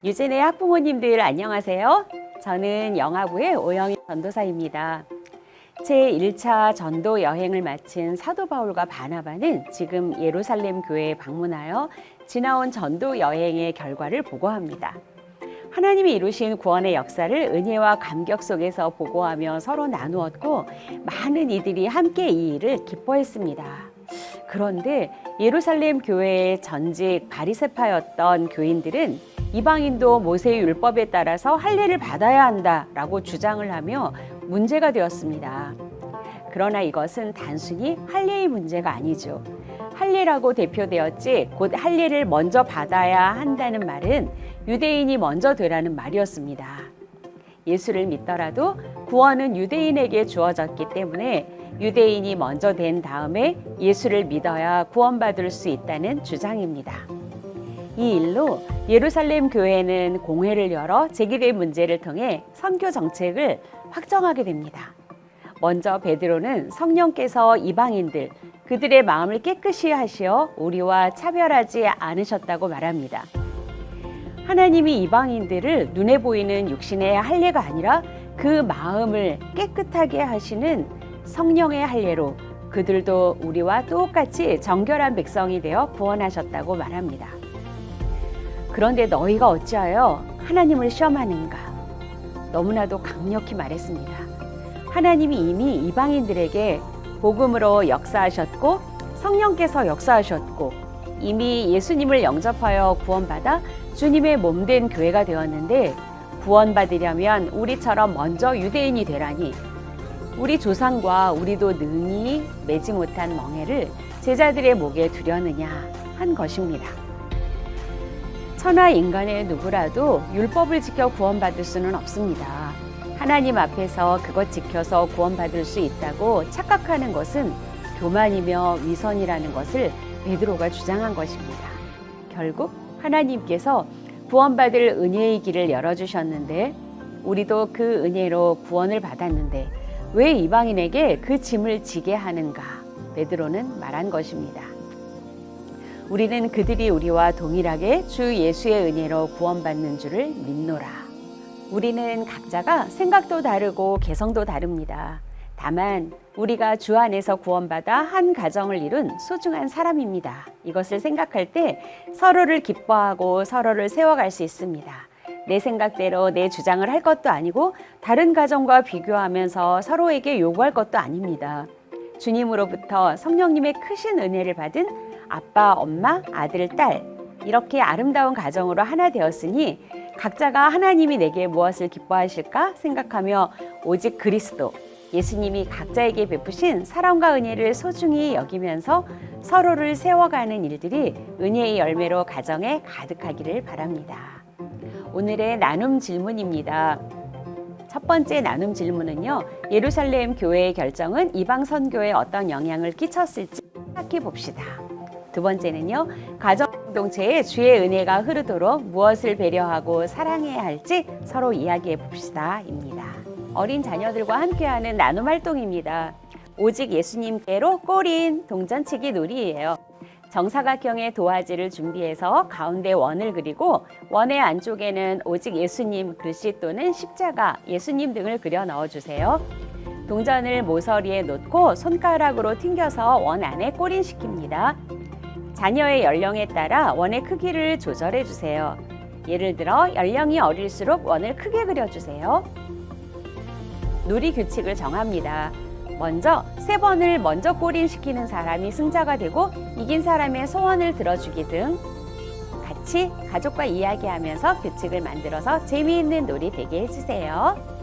유진의 학부모님들 안녕하세요. 저는 영화부의 오영희 전도사입니다. 제1차 전도 여행을 마친 사도 바울과 바나바는 지금 예루살렘 교회에 방문하여 지나온 전도 여행의 결과를 보고합니다. 하나님이 이루신 구원의 역사를 은혜와 감격 속에서 보고하며 서로 나누었고 많은 이들이 함께 이 일을 기뻐했습니다. 그런데 예루살렘 교회의 전직 바리새파였던 교인들은 이방인도 모세의 율법에 따라서 할례를 받아야 한다라고 주장을 하며 문제가 되었습니다. 그러나 이것은 단순히 할례의 문제가 아니죠. 할례라고 대표되었지 곧 할례를 먼저 받아야 한다는 말은 유대인이 먼저 되라는 말이었습니다. 예수를 믿더라도 구원은 유대인에게 주어졌기 때문에 유대인이 먼저 된 다음에 예수를 믿어야 구원받을 수 있다는 주장입니다. 이 일로 예루살렘 교회는 공회를 열어 제기된 문제를 통해 선교 정책을 확정하게 됩니다. 먼저 베드로는 성령께서 이방인들, 그들의 마음을 깨끗이 하시어 우리와 차별하지 않으셨다고 말합니다. 하나님이 이방인들을 눈에 보이는 육신의 할례가 아니라 그 마음을 깨끗하게 하시는 성령의 할례로 그들도 우리와 똑같이 정결한 백성이 되어 구원하셨다고 말합니다. 그런데 너희가 어찌하여 하나님을 시험하는가? 너무나도 강력히 말했습니다. 하나님이 이미 이방인들에게 복음으로 역사하셨고 성령께서 역사하셨고 이미 예수님을 영접하여 구원받아 주님의 몸된 교회가 되었는데 구원받으려면 우리처럼 먼저 유대인이 되라니 우리 조상과 우리도 능히 매지 못한 멍에를 제자들의 목에 두려느냐 한 것입니다. 천하 인간의 누구라도 율법을 지켜 구원받을 수는 없습니다. 하나님 앞에서 그것 지켜서 구원받을 수 있다고 착각하는 것은 교만이며 위선이라는 것을 베드로가 주장한 것입니다. 결국 하나님께서 구원받을 은혜의 길을 열어주셨는데 우리도 그 은혜로 구원을 받았는데 왜 이방인에게 그 짐을 지게 하는가? 베드로는 말한 것입니다. 우리는 그들이 우리와 동일하게 주 예수의 은혜로 구원받는 줄을 믿노라. 우리는 각자가 생각도 다르고 개성도 다릅니다. 다만 우리가 주 안에서 구원받아 한 가정을 이룬 소중한 사람입니다. 이것을 생각할 때 서로를 기뻐하고 서로를 세워갈 수 있습니다. 내 생각대로 내 주장을 할 것도 아니고 다른 가정과 비교하면서 서로에게 요구할 것도 아닙니다. 주님으로부터 성령님의 크신 은혜를 받은 아빠, 엄마, 아들, 딸 이렇게 아름다운 가정으로 하나 되었으니 각자가 하나님이 내게 무엇을 기뻐하실까 생각하며 오직 그리스도, 예수님이 각자에게 베푸신 사랑과 은혜를 소중히 여기면서 서로를 세워가는 일들이 은혜의 열매로 가정에 가득하기를 바랍니다. 오늘의 나눔 질문입니다. 첫 번째 나눔 질문은요. 예루살렘 교회의 결정은 이방 선교에 어떤 영향을 끼쳤을지 생각해 봅시다. 두 번째는요. 가정 공동체에 주의 은혜가 흐르도록 무엇을 배려하고 사랑해야 할지 서로 이야기해 봅시다입니다. 어린 자녀들과 함께하는 나눔 활동입니다. 오직 예수님께로 꼬린 동전치기 놀이예요. 정사각형의 도화지를 준비해서 가운데 원을 그리고 원의 안쪽에는 오직 예수님 글씨 또는 십자가, 예수님 등을 그려 넣어주세요. 동전을 모서리에 놓고 손가락으로 튕겨서 원 안에 꼬린시킵니다. 자녀의 연령에 따라 원의 크기를 조절해 주세요. 예를 들어 연령이 어릴수록 원을 크게 그려주세요. 놀이 규칙을 정합니다. 먼저 3번을 먼저 꼬린시키는 사람이 승자가 되고 이긴 사람의 소원을 들어주기 등 같이 가족과 이야기하면서 규칙을 만들어서 재미있는 놀이 되게 해주세요.